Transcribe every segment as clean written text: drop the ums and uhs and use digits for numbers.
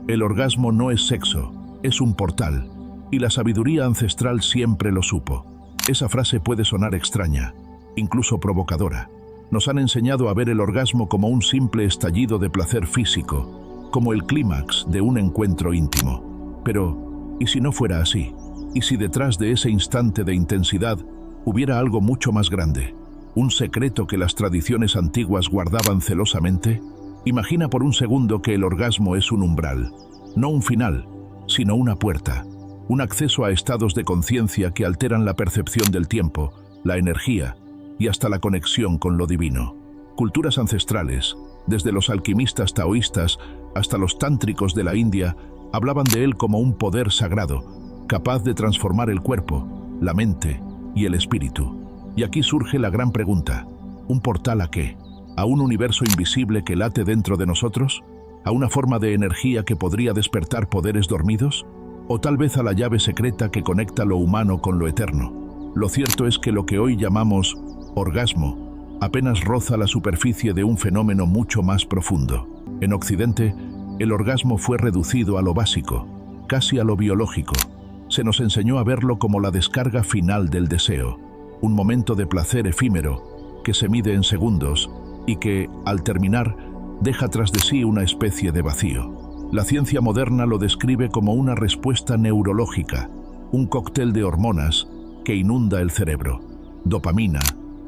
El orgasmo no es sexo, es un portal, y la sabiduría ancestral siempre lo supo. Esa frase puede sonar extraña, incluso provocadora. Nos han enseñado a ver el orgasmo como un simple estallido de placer físico, como el clímax de un encuentro íntimo. Pero, ¿y si no fuera así? ¿Y si detrás de ese instante de intensidad hubiera algo mucho más grande? ¿Un secreto que las tradiciones antiguas guardaban celosamente? Imagina por un segundo que el orgasmo es un umbral, no un final, sino una puerta, un acceso a estados de conciencia que alteran la percepción del tiempo, la energía y hasta la conexión con lo divino. Culturas ancestrales, desde los alquimistas taoístas hasta los tántricos de la India, hablaban de él como un poder sagrado, capaz de transformar el cuerpo, la mente y el espíritu. Y aquí surge la gran pregunta: ¿un portal a qué? ¿A un universo invisible que late dentro de nosotros? ¿A una forma de energía que podría despertar poderes dormidos? ¿O tal vez a la llave secreta que conecta lo humano con lo eterno? Lo cierto es que lo que hoy llamamos orgasmo apenas roza la superficie de un fenómeno mucho más profundo. En Occidente, el orgasmo fue reducido a lo básico, casi a lo biológico. Se nos enseñó a verlo como la descarga final del deseo, un momento de placer efímero que se mide en segundos y que, al terminar, deja tras de sí una especie de vacío. La ciencia moderna lo describe como una respuesta neurológica, un cóctel de hormonas que inunda el cerebro. Dopamina,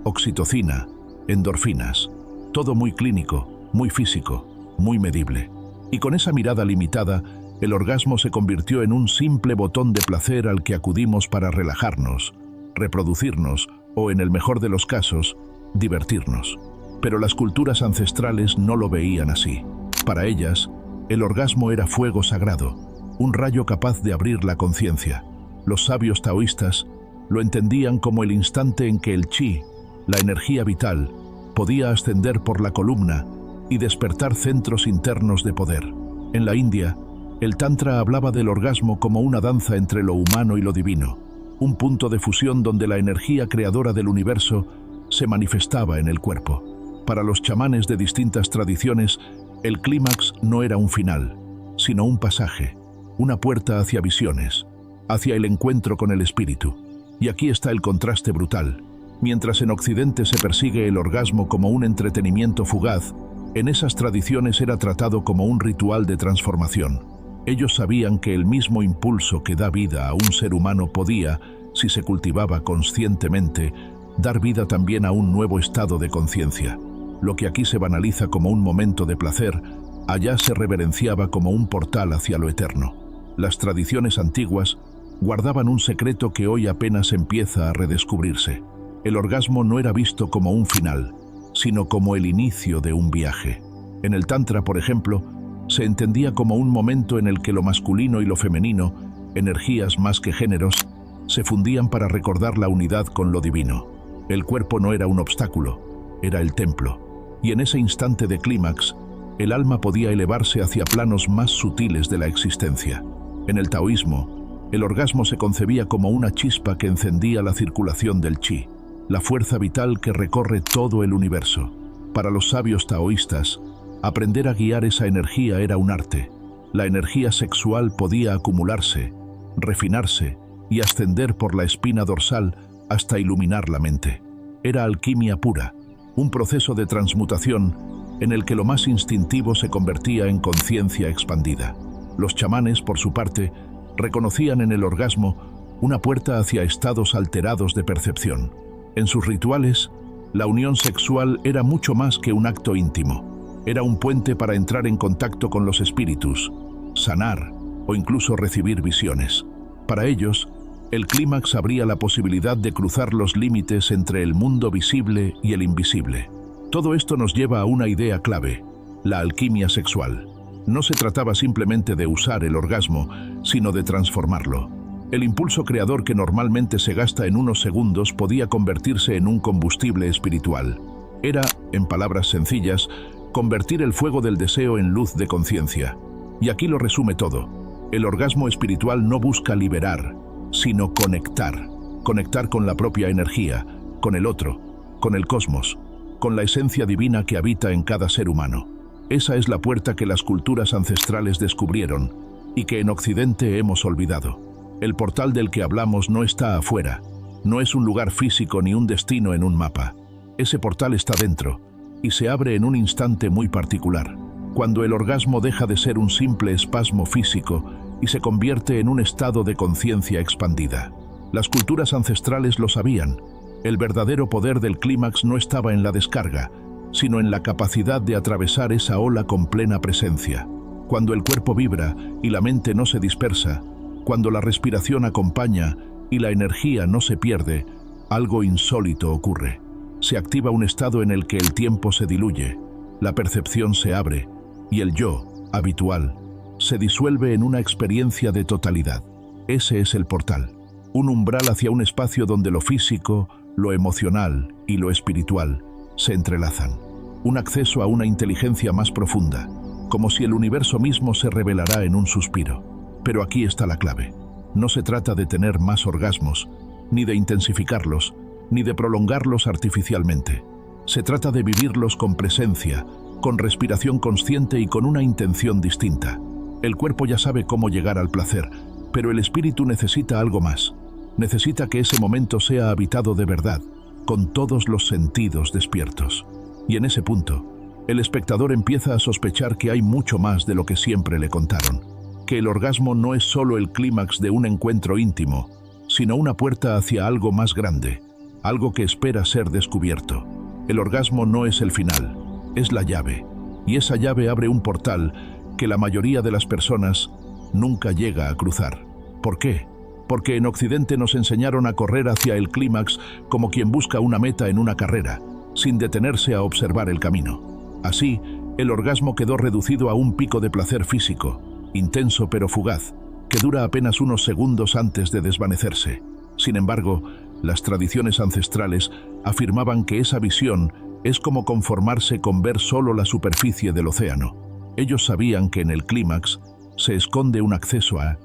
oxitocina, endorfinas, todo muy clínico, muy físico, muy medible. Y con esa mirada limitada, el orgasmo se convirtió en un simple botón de placer al que acudimos para relajarnos, reproducirnos o, en el mejor de los casos, divertirnos. Pero las culturas ancestrales no lo veían así. Para ellas, el orgasmo era fuego sagrado, un rayo capaz de abrir la conciencia. Los sabios taoístas lo entendían como el instante en que el chi, la energía vital, podía ascender por la columna y despertar centros internos de poder. En la India, el Tantra hablaba del orgasmo como una danza entre lo humano y lo divino, un punto de fusión donde la energía creadora del universo se manifestaba en el cuerpo. Para los chamanes de distintas tradiciones, el clímax no era un final, sino un pasaje, una puerta hacia visiones, hacia el encuentro con el espíritu. Y aquí está el contraste brutal. Mientras en Occidente se persigue el orgasmo como un entretenimiento fugaz, en esas tradiciones era tratado como un ritual de transformación. Ellos sabían que el mismo impulso que da vida a un ser humano podía, si se cultivaba conscientemente, dar vida también a un nuevo estado de conciencia. Lo que aquí se banaliza como un momento de placer, allá se reverenciaba como un portal hacia lo eterno. Las tradiciones antiguas guardaban un secreto que hoy apenas empieza a redescubrirse. El orgasmo no era visto como un final, sino como el inicio de un viaje. En el Tantra, por ejemplo, se entendía como un momento en el que lo masculino y lo femenino, energías más que géneros, se fundían para recordar la unidad con lo divino. El cuerpo no era un obstáculo, era el templo. Y en ese instante de clímax, el alma podía elevarse hacia planos más sutiles de la existencia. En el taoísmo, el orgasmo se concebía como una chispa que encendía la circulación del chi, la fuerza vital que recorre todo el universo. Para los sabios taoístas, aprender a guiar esa energía era un arte. La energía sexual podía acumularse, refinarse y ascender por la espina dorsal hasta iluminar la mente. Era alquimia pura, un proceso de transmutación en el que lo más instintivo se convertía en conciencia expandida. Los chamanes, por su parte, reconocían en el orgasmo una puerta hacia estados alterados de percepción. En sus rituales, la unión sexual era mucho más que un acto íntimo. Era un puente para entrar en contacto con los espíritus, sanar o incluso recibir visiones. Para ellos, el clímax abría la posibilidad de cruzar los límites entre el mundo visible y el invisible. Todo esto nos lleva a una idea clave: la alquimia sexual. No se trataba simplemente de usar el orgasmo, sino de transformarlo. El impulso creador que normalmente se gasta en unos segundos podía convertirse en un combustible espiritual. Era, en palabras sencillas, convertir el fuego del deseo en luz de conciencia. Y aquí lo resume todo. El orgasmo espiritual no busca liberar, sino conectar. Conectar con la propia energía, con el otro, con el cosmos, con la esencia divina que habita en cada ser humano. Esa es la puerta que las culturas ancestrales descubrieron y que en Occidente hemos olvidado. El portal del que hablamos no está afuera, no es un lugar físico ni un destino en un mapa. Ese portal está dentro y se abre en un instante muy particular, cuando el orgasmo deja de ser un simple espasmo físico y se convierte en un estado de conciencia expandida. Las culturas ancestrales lo sabían. El verdadero poder del clímax no estaba en la descarga, sino en la capacidad de atravesar esa ola con plena presencia. Cuando el cuerpo vibra y la mente no se dispersa, cuando la respiración acompaña y la energía no se pierde, algo insólito ocurre. Se activa un estado en el que el tiempo se diluye, la percepción se abre y el yo, habitual, se disuelve en una experiencia de totalidad. Ese es el portal, un umbral hacia un espacio donde lo físico, lo emocional y lo espiritual se entrelazan. Un acceso a una inteligencia más profunda, como si el universo mismo se revelara en un suspiro. Pero aquí está la clave. No se trata de tener más orgasmos, ni de intensificarlos, ni de prolongarlos artificialmente. Se trata de vivirlos con presencia, con respiración consciente y con una intención distinta. El cuerpo ya sabe cómo llegar al placer, pero el espíritu necesita algo más. Necesita que ese momento sea habitado de verdad, con todos los sentidos despiertos. Y en ese punto, el espectador empieza a sospechar que hay mucho más de lo que siempre le contaron. Que el orgasmo no es solo el clímax de un encuentro íntimo, sino una puerta hacia algo más grande, algo que espera ser descubierto. El orgasmo no es el final, es la llave, y esa llave abre un portal que la mayoría de las personas nunca llega a cruzar. ¿Por qué? Porque en Occidente nos enseñaron a correr hacia el clímax como quien busca una meta en una carrera, sin detenerse a observar el camino. Así, el orgasmo quedó reducido a un pico de placer físico, intenso pero fugaz, que dura apenas unos segundos antes de desvanecerse. Sin embargo, las tradiciones ancestrales afirmaban que esa visión es como conformarse con ver solo la superficie del océano. Ellos sabían que en el clímax se esconde un acceso a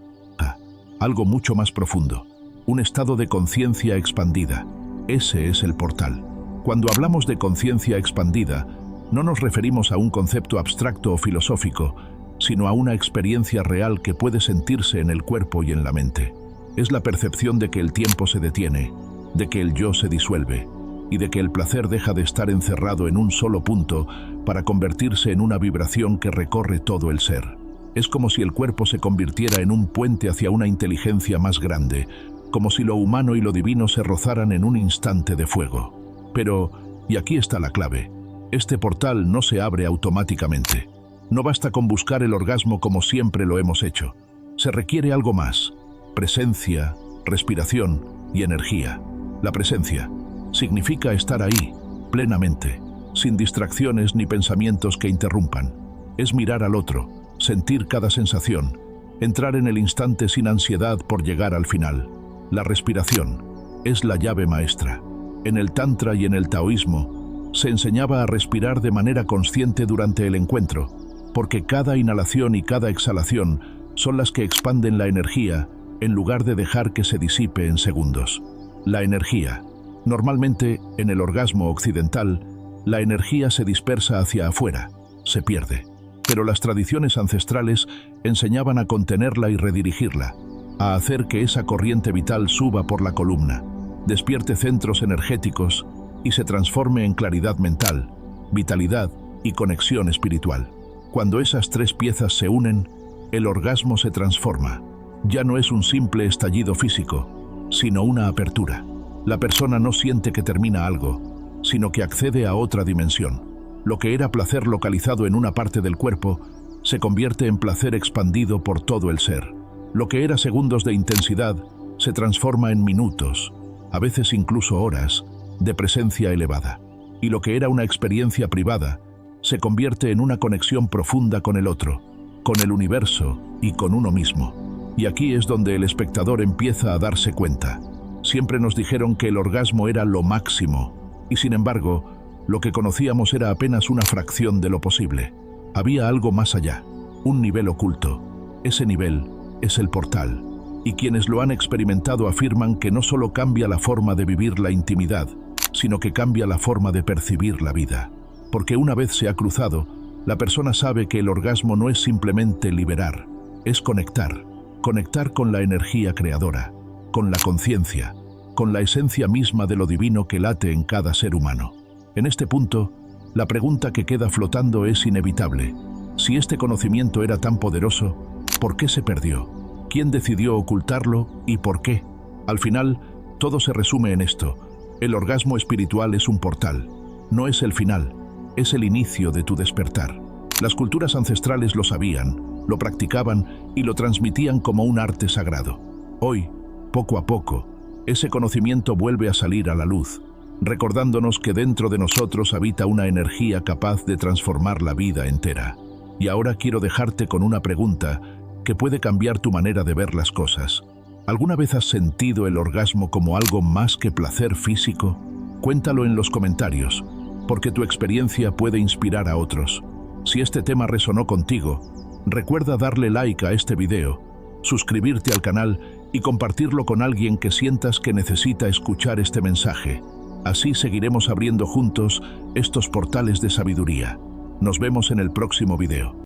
algo mucho más profundo, un estado de conciencia expandida. Ese es el portal. Cuando hablamos de conciencia expandida, no nos referimos a un concepto abstracto o filosófico, sino a una experiencia real que puede sentirse en el cuerpo y en la mente. Es la percepción de que el tiempo se detiene, de que el yo se disuelve y de que el placer deja de estar encerrado en un solo punto para convertirse en una vibración que recorre todo el ser. Es como si el cuerpo se convirtiera en un puente hacia una inteligencia más grande, como si lo humano y lo divino se rozaran en un instante de fuego. Pero, y aquí está la clave, este portal no se abre automáticamente. No basta con buscar el orgasmo como siempre lo hemos hecho. Se requiere algo más: presencia, respiración y energía. La presencia significa estar ahí, plenamente, sin distracciones ni pensamientos que interrumpan. Es mirar al otro, sentir cada sensación, entrar en el instante sin ansiedad por llegar al final. La respiración es la llave maestra. En el Tantra y en el Taoísmo se enseñaba a respirar de manera consciente durante el encuentro, porque cada inhalación y cada exhalación son las que expanden la energía en lugar de dejar que se disipe en segundos. La energía. Normalmente, en el orgasmo occidental, la energía se dispersa hacia afuera, se pierde. Pero las tradiciones ancestrales enseñaban a contenerla y redirigirla, a hacer que esa corriente vital suba por la columna, despierte centros energéticos y se transforme en claridad mental, vitalidad y conexión espiritual. Cuando esas tres piezas se unen, el orgasmo se transforma. Ya no es un simple estallido físico, sino una apertura. La persona no siente que termina algo, sino que accede a otra dimensión. Lo que era placer localizado en una parte del cuerpo se convierte en placer expandido por todo el ser. Lo que era segundos de intensidad se transforma en minutos, a veces incluso horas, de presencia elevada. Y lo que era una experiencia privada se convierte en una conexión profunda con el otro, con el universo y con uno mismo. Y aquí es donde el espectador empieza a darse cuenta. Siempre nos dijeron que el orgasmo era lo máximo, y sin embargo, lo que conocíamos era apenas una fracción de lo posible. Había algo más allá, un nivel oculto. Ese nivel es el portal, y quienes lo han experimentado afirman que no solo cambia la forma de vivir la intimidad, sino que cambia la forma de percibir la vida. Porque una vez se ha cruzado, La persona sabe que el orgasmo no es simplemente liberar, es conectar. Conectar con la energía creadora, con la conciencia, con la esencia misma de lo divino que late en cada ser humano. En este punto, la pregunta que queda flotando es inevitable. Si este conocimiento era tan poderoso, ¿por qué se perdió? ¿Quién decidió ocultarlo y por qué? Al final, todo se resume en esto. El orgasmo espiritual es un portal. No es el final, es el inicio de tu despertar. Las culturas ancestrales lo sabían, lo practicaban y lo transmitían como un arte sagrado. Hoy, poco a poco, ese conocimiento vuelve a salir a la luz, recordándonos que dentro de nosotros habita una energía capaz de transformar la vida entera. Y ahora quiero dejarte con una pregunta que puede cambiar tu manera de ver las cosas. ¿Alguna vez has sentido el orgasmo como algo más que placer físico? Cuéntalo en los comentarios, porque tu experiencia puede inspirar a otros. Si este tema resonó contigo, recuerda darle like a este video, suscribirte al canal y compartirlo con alguien que sientas que necesita escuchar este mensaje. Así seguiremos abriendo juntos estos portales de sabiduría. Nos vemos en el próximo video.